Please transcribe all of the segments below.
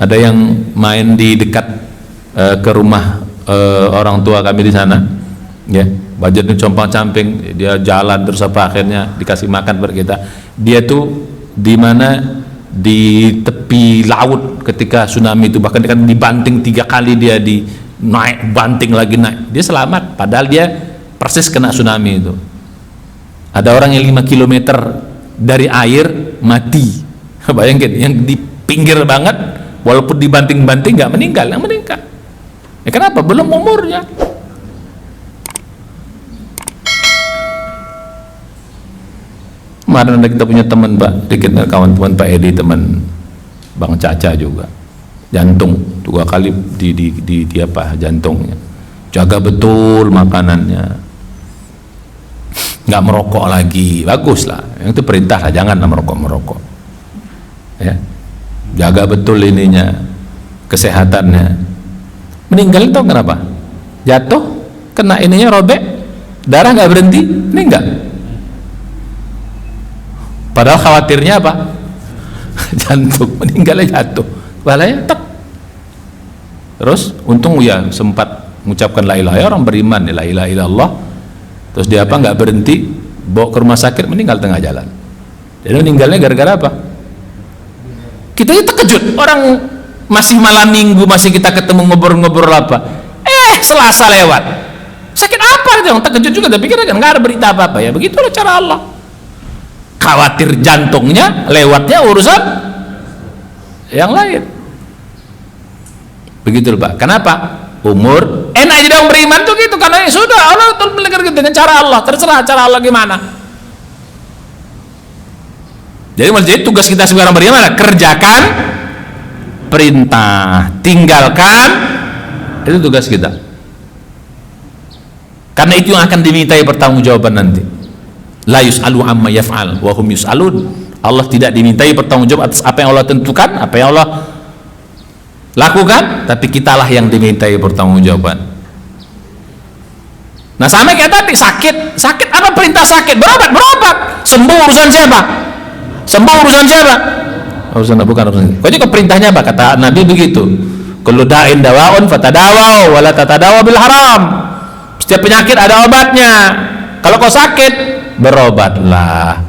Ada yang main di dekat ke rumah orang tua kami di sana, ya, budgetnya compang-camping, dia jalan terus apa akhirnya dikasih makan per kita. Dia tuh di mana, di tepi laut ketika tsunami itu, bahkan kan dibanting 3 kali, dia di naik banting lagi naik, dia selamat padahal dia persis kena tsunami itu. Ada orang yang 5 kilometer dari air mati, bayangin, yang di pinggir banget walaupun dibanting-banting nggak meninggal, yang meninggal. Ya kenapa? Belum umurnya. Kemarin ada kita punya teman Pak, dikit kawan teman Pak Edi, teman Bang Caca juga, jantung 2 kali di apa jantungnya. Jaga betul makanannya, nggak merokok lagi, bagus lah, yang itu perintah lah, janganlah merokok ya, jaga betul ininya, kesehatannya. Meninggal itu kenapa? Jatuh, kena ininya robek, darah nggak berhenti, meninggal. Padahal khawatirnya apa? Jantung, meninggalnya jatuh, balanya tek. Terus untung ya sempat mengucapkan la ilaha illallah, orang beriman la ilaha illallah. Terus dia apa, nggak berhenti, bawa ke rumah sakit, meninggal tengah jalan. Jadi meninggalnya gara-gara apa? Kita itu terkejut, orang masih malam minggu masih kita ketemu ngobrol-ngobrol apa, Selasa lewat, sakit apa itu? Terkejut juga, tapi kira kan nggak ada berita apa-apa. Ya begitulah cara Allah. Khawatir jantungnya, lewatnya urusan yang lain. Begitu Pak. Kenapa? Umur enak aja dong beriman tuh gitu, karena sudah Allah tuh melanggar dengan cara Allah, terserah cara Allah gimana. Jadi tugas kita sebagai orang beriman adalah kerjakan perintah, tinggalkan, itu tugas kita. Karena itu yang akan dimintai pertanggungjawaban nanti. La yus'alu amma yaf'al wa hum yus'alun. Allah tidak dimintai pertanggungjawaban atas apa yang Allah tentukan, apa yang Allah lakukan, tapi kitalah yang dimintai pertanggungjawaban. Nah sama kayak tadi, sakit apa perintah sakit? Berobat. Sembuh urusan siapa? Urusan bukan urusan. Kok juga perintahnya apa? Kata Nabi begitu. Kullu da'in dawaun fatadawaw wa la tatadawaw bil haram. Setiap penyakit ada obatnya. Kalau kau sakit, berobatlah.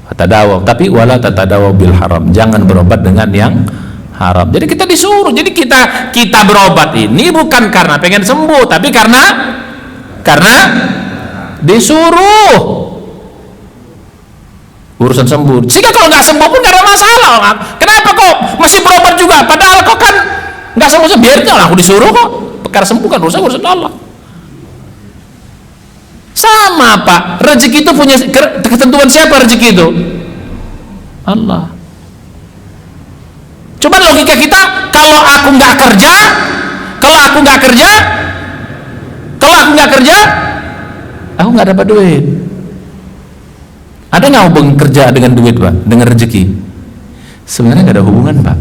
Fatadawaw, tapi wala tatadawaw bil haram. Jangan berobat dengan yang haram. Jadi kita disuruh. Jadi kita berobat ini bukan karena pengen sembuh, tapi karena disuruh. Urusan sembuh. Sehingga kalau nggak sembuh pun nggak ada masalah. Kenapa kok masih berobat juga? Padahal kok kan nggak sembuh, biarnya aku disuruh kok. Perkara sembuh kan urusan Allah. Sama Pak, rezeki itu punya ketentuan siapa? Rezeki itu Allah. Coba logika kita, kalau aku nggak kerja, aku nggak dapat duit. Ada nggak hubungan kerja dengan duit Pak, dengan rezeki? Sebenarnya nggak ada hubungan Pak.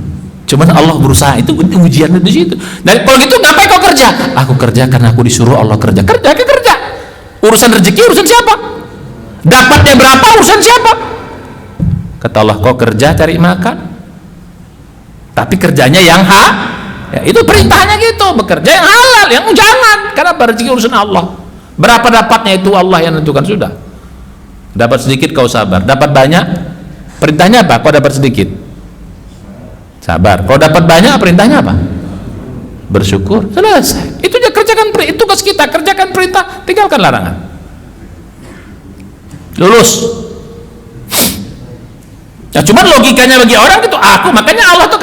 Cuman Allah berusaha, itu ujiannya di situ. Dan kalau gitu ngapain kau kerja? Aku kerja karena aku disuruh Allah kerja. Kerja. Urusan rezeki urusan siapa? Dapatnya berapa urusan siapa? Kata Allah, kau kerja cari makan, tapi kerjanya yang ya, itu perintahnya gitu, bekerja yang halal, yang jangan. Karena rezeki urusan Allah. Berapa dapatnya itu Allah yang tentukan sudah. Dapat sedikit kau sabar, dapat banyak perintahnya apa? Kau dapat sedikit sabar, kau dapat banyak perintahnya apa? Bersyukur, selesai. Itu dia kerjakan, itu tugas kita, kerjakan perintah, tinggalkan larangan, lulus. Nah cuman logikanya bagi orang itu makanya Allah tuh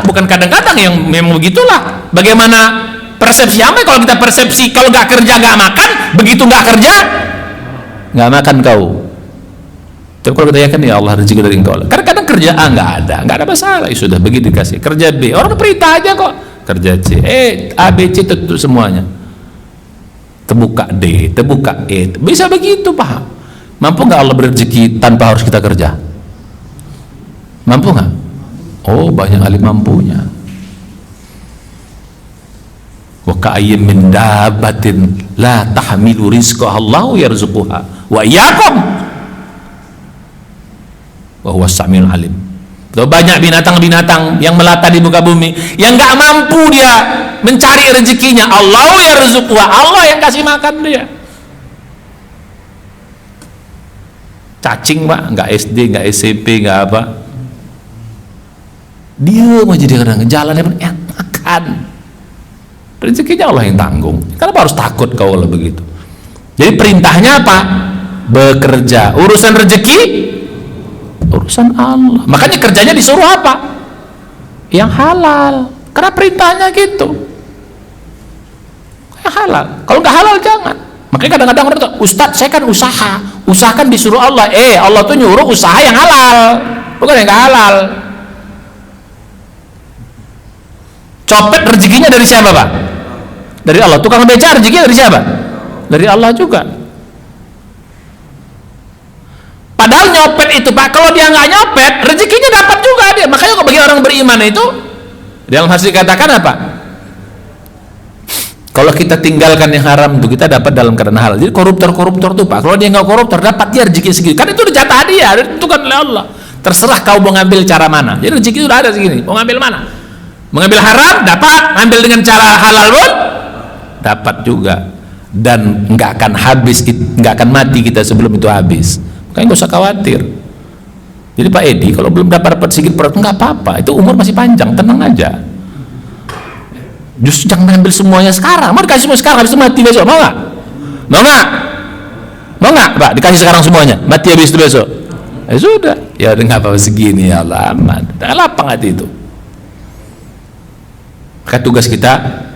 bukan kadang-kadang yang memang begitulah. Bagaimana persepsi kalau kita persepsi kalau nggak kerja nggak makan, begitu nggak kerja nggak makan kau. Tapi kalau kita yakin ya Allah rezeki dari engkau. Karena kadang kerja A nggak ada masalah, ya sudah begitu dikasih. Kerja B, orang perintah aja kok. Kerja C, A, B, C tentu semuanya. Terbuka D, terbuka E, bisa begitu Pak. Mampu nggak Allah berrezeki tanpa harus kita kerja? Mampu nggak? Oh banyak kali mampunya. Wa ka'ayyim min dabbatin la tahmilu rizqaha Allahu yarzuquha wa iyyakum wa huwas samiul alim. Tuh, banyak binatang-binatang yang melata di muka bumi yang nggak mampu dia mencari rezekinya. Allah yarzuqhu, Allah yang kasih makan dia. Cacing, Pak, nggak SD, nggak SMP, nggak apa, dia mau jadi kadang jalannya pun makan, rezekinya Allah yang tanggung. Kenapa harus takut kau kalau begitu? Jadi perintahnya apa? Bekerja. Urusan rezeki urusan Allah. Makanya kerjanya disuruh apa? Yang halal. Karena perintahnya gitu. Yang halal. Kalau nggak halal jangan. Makanya kadang-kadang orang tuh, Ustadz saya kan usaha kan disuruh Allah. Allah tuh nyuruh usaha yang halal, bukan yang nggak halal. Copet rezekinya dari siapa, Pak? Dari Allah. Tukang beca rezekinya dari siapa? Dari Allah juga. Padahal nyopet itu, Pak, kalau dia nggak nyopet, rezekinya dapat juga dia. Makanya bagi orang beriman itu, dalam hadis dikatakan apa? Kalau kita tinggalkan yang haram itu, kita dapat dalam keadaan halal. Jadi koruptor tuh, Pak, kalau dia nggak koruptor, dapat dia rezeki segitu. Kan itu udah jatah dia, ditentukan oleh Allah. Terserah kau mau ngambil cara mana. Jadi rezeki itu udah ada segini. Mau ngambil mana? Mengambil haram dapat, ngambil dengan cara halal pun dapat juga. Dan nggak akan habis, nggak akan mati kita sebelum itu habis. Makanya nggak usah khawatir. Jadi Pak Edi kalau belum dapat sedikit perut nggak apa-apa, itu umur masih panjang, tenang aja. Justru jangan ambil semuanya sekarang. Mau dikasih semua sekarang, habis itu mati besok, mau nggak? Mau nggak Pak dikasih sekarang semuanya, mati habis itu besok? Ya sudah, ya udah nggak apa-apa segini, ya Allah aman. Jangan lapang hati itu. Maka tugas kita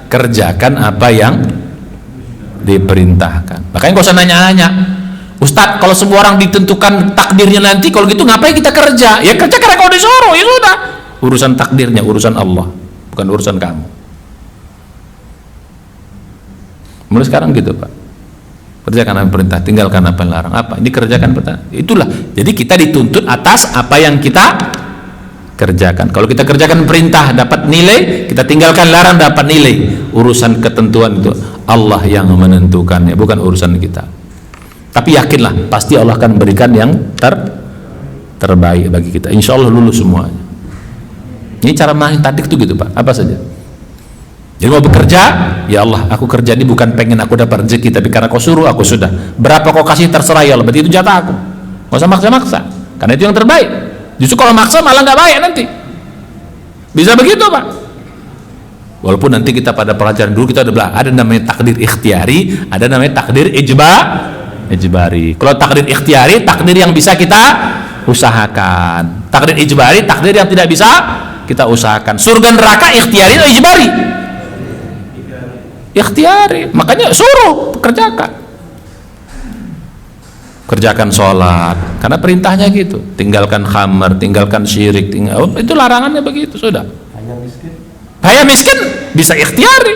kerjakan apa yang diperintahkan. Makanya nggak usah nanya-nanya, Ustadz, kalau semua orang ditentukan takdirnya nanti, kalau gitu ngapain kita kerja? Ya kerja karena kau disuruh, ya sudah. Urusan takdirnya, urusan Allah, bukan urusan kamu. Mulai sekarang gitu, Pak. Kerjakan apa perintah, tinggalkan apa yang larang. Apa? Ini kerjakan perintah. Itulah. Jadi kita dituntut atas apa yang kita kerjakan. Kalau kita kerjakan perintah dapat nilai, kita tinggalkan larang dapat nilai. Urusan ketentuan itu Allah yang menentukannya, bukan urusan kita. Tapi yakinlah pasti Allah akan memberikan yang terbaik bagi kita. Insya Allah lulus semuanya. Ini cara main tadik itu gitu, Pak. Apa saja. Jadi mau bekerja, ya Allah, aku kerja ini bukan pengen aku dapat rezeki, tapi karena kau suruh aku sudah. Berapa kau kasih terserah ya Allah, berarti itu jatah aku. Nggak usah maksa-maksa, karena itu yang terbaik. Justru kalau maksa malah nggak baik nanti. Bisa begitu, Pak. Walaupun nanti kita pada pelajaran dulu kita udah bilang ada namanya takdir ikhtiari, ada namanya takdir ijbari. Kalau takdir ikhtiari, takdir yang bisa kita usahakan. Takdir ijbari, takdir yang tidak bisa kita usahakan. Surga neraka ikhtiari atau ijbari? Ikhtiari. Makanya suruh kerjakan sholat karena perintahnya gitu. Tinggalkan khamar, tinggalkan syirik, itu larangannya begitu, sudah. Kaya miskin bisa ikhtiari,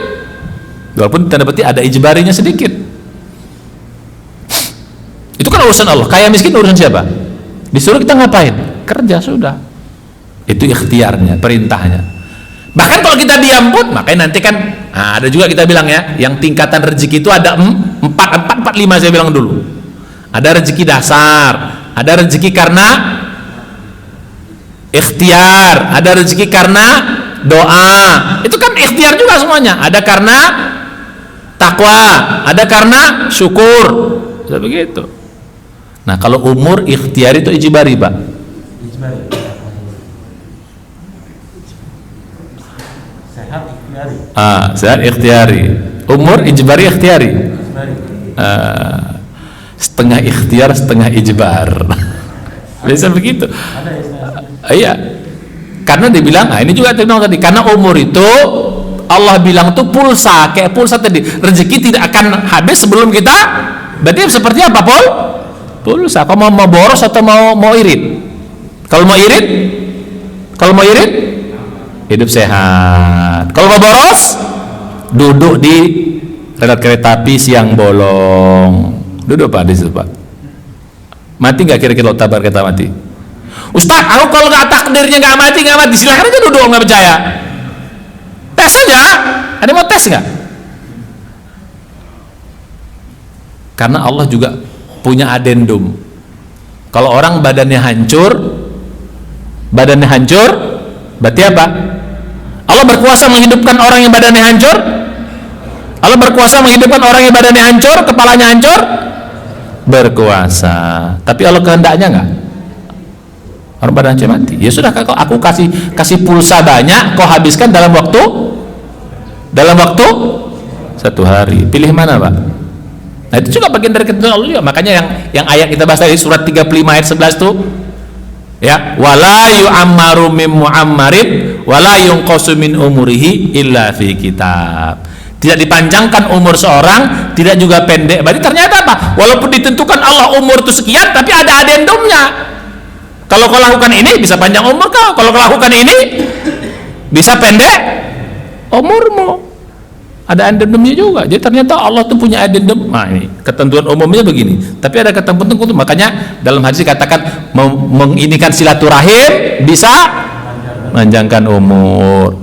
walaupun tanda petik ada ijbarinya sedikit. Itu kan urusan Allah. Kaya miskin urusan siapa? Disuruh kita ngapain? Kerja, sudah. Itu ikhtiarnya, perintahnya. Bahkan kalau kita diam pun, makanya nanti kan ada juga kita bilang ya, yang tingkatan rezeki itu ada 4, 5 saya bilang dulu. Ada rezeki dasar, ada rezeki karena ikhtiar, ada rezeki karena doa. Itu kan ikhtiar juga semuanya. Ada karena takwa, ada karena syukur. Bisa begitu. Nah, kalau umur ikhtiar itu ijbari, Pak. Sehat ikhtiari. Umur ijbari ikhtiari. Setengah ikhtiar, setengah ijbar. Bisa begitu. Iya. Karena dibilang, ini juga tadi, karena umur itu Allah bilang tuh pulsa, kayak pulsa tadi. Rezeki tidak akan habis sebelum kita. Berarti seperti apa, Pol? Pulsa. Kau mau boros atau mau irit? Kalau mau irit, hidup sehat. Kalau mau boros, duduk di rel kereta api siang bolong. Duduk, Pak, di situ, Pak. Mati nggak kira-kira lo tabar kita mati? Ustaz, aku kalau nggak takdirnya nggak mati, silahkan aja duduk, nggak percaya. Tes aja. Ada mau tes nggak? Karena Allah juga punya adendum. Kalau orang badannya hancur, badannya hancur, berarti apa? Allah berkuasa menghidupkan orang yang badannya hancur? Allah berkuasa menghidupkan orang yang badannya hancur, kepalanya hancur? Berkuasa. Tapi Allah kehendaknya enggak? Orang badannya mati. Ya sudah, kau aku kasih pulsa banyak, kau habiskan dalam waktu 1 hari. Pilih mana, Pak? Nah, itu juga bagian dari ketentuan Allah juga. Makanya yang ayat kita bahas dari surat 35 ayat 11 tuh, ya, wala yu'ammaru min mu'ammarin wala yunqasu min umurihi illa fi kitab. Tidak dipanjangkan umur seorang, tidak juga pendek. Berarti ternyata apa? Walaupun ditentukan Allah umur itu sekian, tapi ada adendumnya. Kalau kau lakukan ini bisa panjang umur kau, kalau kau lakukan ini bisa pendek umurmu. Ada adendumnya juga. Jadi ternyata Allah tuh punya adendum. Nah, ini ketentuan umumnya begini. Tapi ada ketentuan tertentu. Makanya dalam hadis dikatakan menginikan silaturahim bisa panjangkan umur.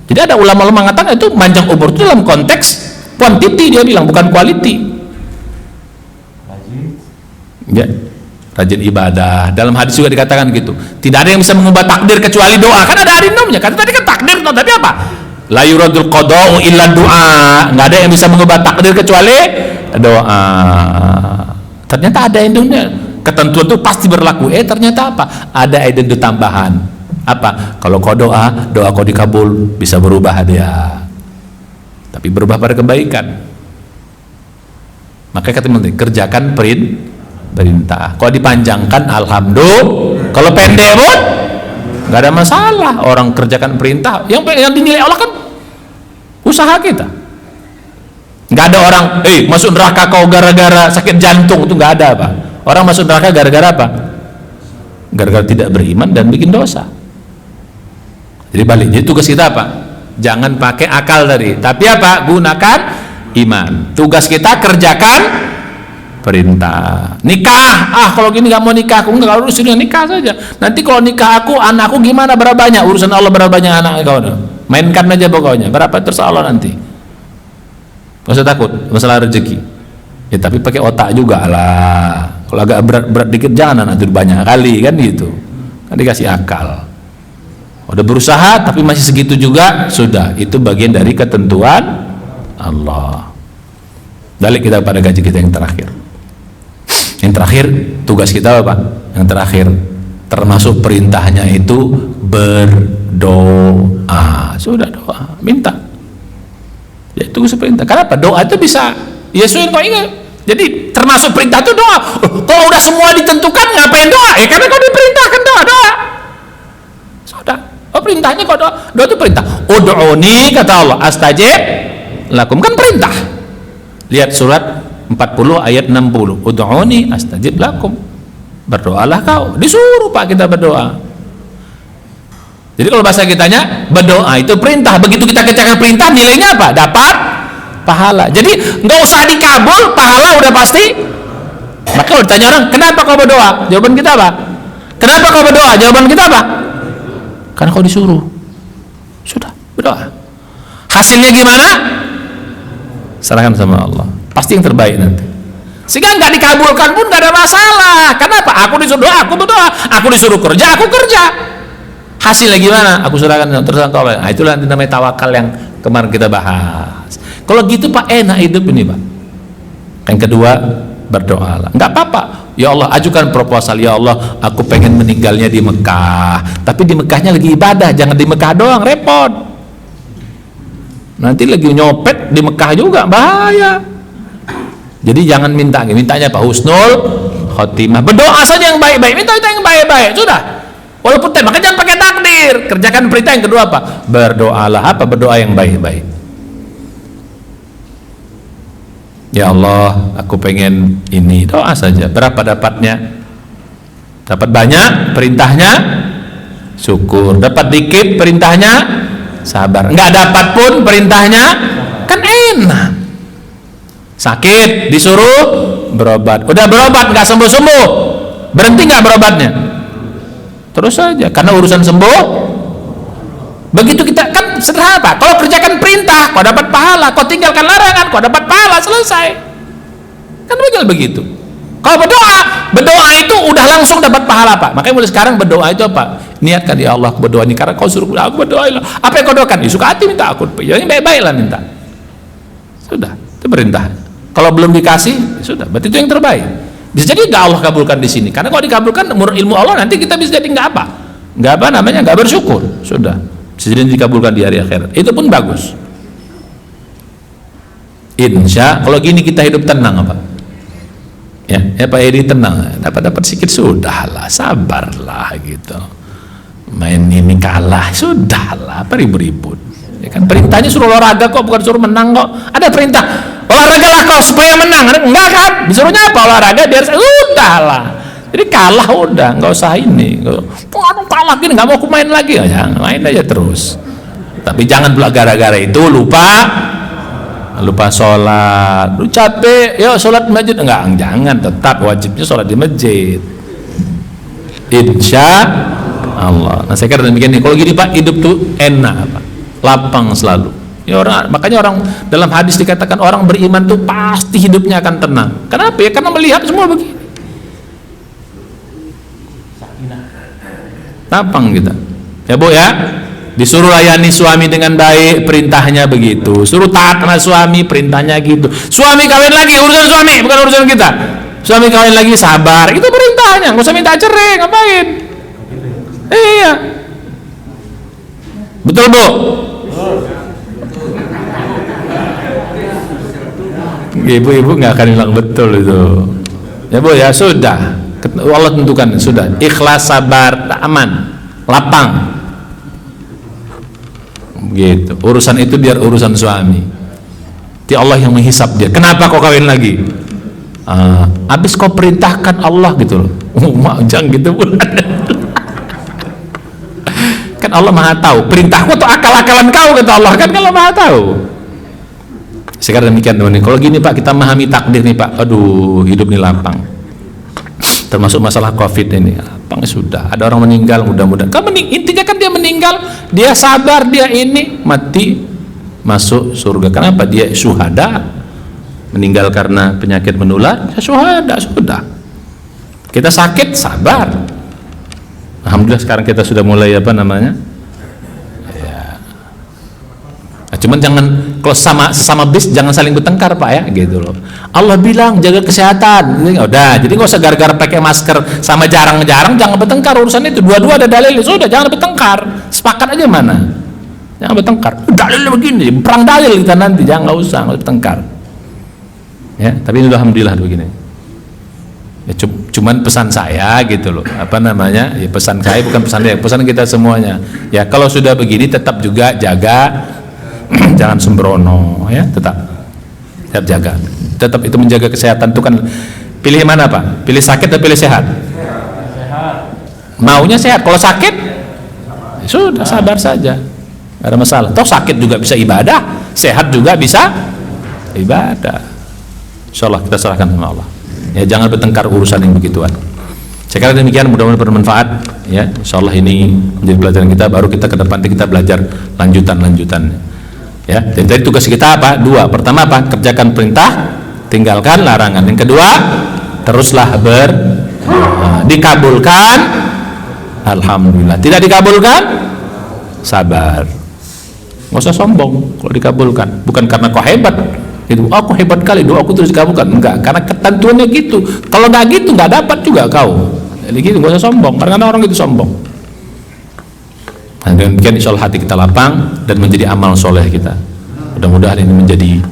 Jadi ada ulama-ulama mengatakan itu panjang umur itu dalam konteks quantity, dia bilang, bukan quality. Ya, rajin ibadah. Dalam hadis juga dikatakan gitu. Tidak ada yang bisa mengubah takdir kecuali doa. Kan ada adendumnya. Kata tadi kan takdir, tapi apa? La yuradul qada'u illa doa. Nggak ada yang bisa mengubah takdir kecuali doa. Ternyata ada adendumnya. Ketentuan itu pasti berlaku. Ternyata apa? Ada adendum tambahan. Apa? Kalau kau doa kau dikabul, bisa berubah dia, tapi berubah pada kebaikan. Makanya kata menteri, kerjakan perintah. Kalau dipanjangkan alhamdulillah, kalau pendek pun nggak ada masalah. Orang kerjakan perintah, yang dinilai Allah kan usaha kita. Nggak ada orang masuk neraka kau gara-gara sakit jantung, itu nggak ada, Pak. Orang masuk neraka gara-gara apa? Gara-gara tidak beriman dan bikin dosa. Jadi balik, jadi tugas kita apa? Jangan pakai akal tadi, tapi apa? Gunakan iman. Tugas kita kerjakan perintah. Nikah, kalau gini nggak mau nikah, aku nggak harus nikah saja. Nanti kalau nikah anakku gimana, berapa banyak? Urusan Allah berapa banyak anak kau? Mainkan aja pokoknya. Berapa terserah Allah nanti. Nggak usah takut masalah rezeki. Ya tapi pakai otak juga lah. Kalau agak berat dikit jangan anak itu banyak kali kan gitu. Kan dikasih akal. Udah berusaha tapi masih segitu juga, sudah, itu bagian dari ketentuan Allah. Balik kita pada gaji kita yang terakhir. Yang terakhir tugas kita apa? Yang terakhir termasuk perintahnya itu berdoa. Sudah, doa, minta. Ya itu perintah. Kenapa? Doa itu bisa Yesus yang kau ingat. Jadi termasuk perintah itu doa. Kalau udah semua ditentukan, ngapain doa? Karena kau diperintahkan doa. Sudah. Perintahnya kok doa itu perintah. Ud'uni, kata Allah, astajib lakum, kan perintah. Lihat surat 40 ayat 60. Ud'uni astajib lakum. Berdoalah kau. Disuruh Pak kita berdoa. Jadi kalau bahasa kitanya berdoa itu perintah. Begitu kita kerjakan perintah, nilainya apa? Dapat pahala. Jadi nggak usah dikabul, pahala udah pasti. Maka kalau ditanya orang, kenapa kau berdoa? Jawaban kita apa? Kenapa kau berdoa? Jawaban kita apa? Karena kau disuruh. Sudah, berdoa. Hasilnya gimana? Serahkan sama Allah. Pasti yang terbaik nanti. Sehingga nggak dikabulkan pun nggak ada masalah. Kenapa? Aku disuruh doa, aku berdoa. Aku disuruh kerja, aku kerja. Hasilnya gimana? Aku serahkan terus engkau. Nah, itulah nanti namanya tawakal yang kemarin kita bahas. Kalau gitu Pak, enak hidup ini Pak. Yang kedua, berdoalah. Nggak apa-apa. Ya Allah, ajukan proposal. Ya Allah, aku pengen meninggalnya di Mekah. Tapi di Mekahnya lagi ibadah, jangan di Mekah doang, repot. Nanti lagi nyopet di Mekah juga, bahaya. Jadi jangan mintanya apa? Husnul khotimah. Berdoa saja yang baik-baik, minta yang baik-baik, sudah. Walaupun maka jangan pakai takdir. Kerjakan perintah. Yang kedua apa? Berdoalah. Apa? Berdoa yang baik-baik. Ya Allah, aku pengen ini, doa saja. Berapa dapatnya? Dapat banyak, perintahnya syukur. Dapat dikit, perintahnya sabar. Nggak dapat pun, perintahnya kan enak. Sakit, disuruh berobat. Udah berobat, nggak sembuh-sembuh, berhenti nggak berobatnya? Terus saja, karena urusan sembuh. Begitu kita kan sederhana Pak. Kalau kerjakan perintah, kau dapat pahala. Kau tinggalkan larangan, kau dapat pahala, selesai. Kan begitu. Kalau berdoa itu udah langsung dapat pahala Pak. Makanya mulai sekarang berdoa itu apa? Niatkan, ya Allah, aku berdoa ini karena kau suruh aku berdoa. Apa yang kau doakan? Ya, suka hati minta, aku yang baik-baiklah minta. Sudah, itu perintah. Kalau belum dikasih, sudah, berarti itu yang terbaik. Bisa jadi nggak Allah kabulkan di sini, karena kalau dikabulkan menurut ilmu Allah nanti kita bisa jadi nggak bersyukur. Sudah, bisa jadi dikabulkan di hari akhirat. Itu pun bagus. Insya kalau gini kita hidup tenang apa? Ya Pak Edi tenang, dapat sedikit sudahlah, sabarlah gitu. Main ini kalah, sudahlah, apa ribut-ribut. Ya kan perintahnya suruh olahraga kok, bukan suruh menang kok. Ada perintah olahraga lah kau supaya menang, enggak kan? Disuruhnya apa? Olahraga biar sudahlah. Jadi kalah udah, nggak usah ini. Kalah gini nggak mau aku main lagi, ya main aja terus. Tapi jangan pula gara-gara itu lupa sholat. Lu capek, yuk sholat di masjid. Enggak, jangan, tetap wajibnya sholat di masjid. Insya Allah. Nah saya kira demikian nih. Kalau gini Pak, hidup tuh enak Pak, lapang selalu. Ya makanya orang dalam hadis dikatakan orang beriman tuh pasti hidupnya akan tenang. Kenapa ya? Karena melihat semua begini. Lapang kita. Ya Bu ya. Disuruh layani suami dengan baik, perintahnya begitu. Suruh taat sama suami, perintahnya gitu. Suami kawin lagi, urusan suami, bukan urusan kita. Suami kawin lagi, sabar, itu perintahnya. Nggak usah minta cerai, ngapain? Iya. Betul Bu? Ibu-ibu nggak akan bilang betul itu. Ya Bu ya, sudah. Allah tentukan, sudah. Ikhlas, sabar, aman, lapang. Gitu. Urusan itu biar urusan suami. Ti Allah yang menghisap dia. Kenapa kau kawin lagi? Habis kau perintahkan Allah gitu loh. Jangan gitu pun. Kan Allah Maha tahu. Perintahku tuh akal-akalan kau kata Allah, kan kalau Maha tahu. Sekarang demikian teman-teman. Kalau gini Pak, kita memahami takdir nih Pak. Aduh, hidup ini lapang. Termasuk masalah COVID ini, lapang sudah. Ada orang meninggal, mudah-mudahan. Intinya kan dia meninggal, dia sabar, dia ini mati masuk surga. Kenapa? Dia syuhada, meninggal karena penyakit menular, syuhada, sudah. Kita sakit, sabar. Alhamdulillah sekarang kita sudah mulai apa namanya? Ya. Nah, cuman jangan kalau sesama bis jangan saling bertengkar Pak ya, gitu loh. Allah bilang jaga kesehatan, udah. Jadi nggak usah gara-gara pakai masker sama jarang-jarang jangan bertengkar urusan itu. Dua-dua ada dalil, sudah jangan bertengkar. Sepakat aja mana? Jangan bertengkar. Dalilnya begini, perang dalil kita nanti, jangan nggak usah bertengkar. Ya, tapi ini alhamdulillah begini. Ya, cuman pesan saya gitu loh, apa namanya? Ya pesan saya bukan pesan dia, pesan kita semuanya. Ya kalau sudah begini tetap juga jaga. Jangan sembrono ya, tetap jaga, tetap itu menjaga kesehatan itu kan. Pilih mana Pak? Pilih sakit atau pilih sehat? Maunya sehat. Kalau sakit ya sudah sabar saja, nggak ada masalah. Toh sakit juga bisa ibadah, sehat juga bisa ibadah. Insyaallah kita serahkan sama Allah. Ya jangan bertengkar urusan yang begituan. Saya kira demikian, mudah-mudahan bermanfaat ya. Insyaallah ini menjadi pelajaran kita, baru kita ke depan kita belajar lanjutan. Ya, jadi tadi tugas kita apa? Dua. Pertama apa? Kerjakan perintah, tinggalkan larangan. Yang kedua, teruslah dikabulkan, alhamdulillah. Tidak dikabulkan, sabar. Nggak usah sombong kalau dikabulkan. Bukan karena kau hebat. Itu aku hebat kali, doaku terus dikabulkan. Enggak, karena ketentuannya gitu. Kalau nggak gitu, nggak dapat juga kau. Jadi gitu, nggak usah sombong. Karena orang itu sombong. Nah, demikian insyaallah hati kita lapang dan menjadi amal soleh kita. Mudah-mudahan ini menjadi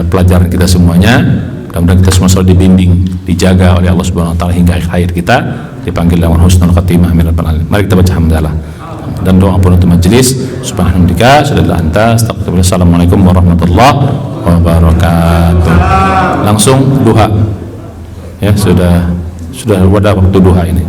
pelajaran kita semuanya. Mudah-mudahan kita semua selalu dibimbing, dijaga oleh Allah Subhanahu wa taala hingga akhir kita dipanggil dengan husnul khatimah. Amin. Mari kita baca hamdalah dan doa penutup majelis. Subhanallah, sallallahu anta, astagfirullah. Assalamualaikum warahmatullahi wabarakatuh. Langsung duha. Ya, sudah ada waktu duha ini.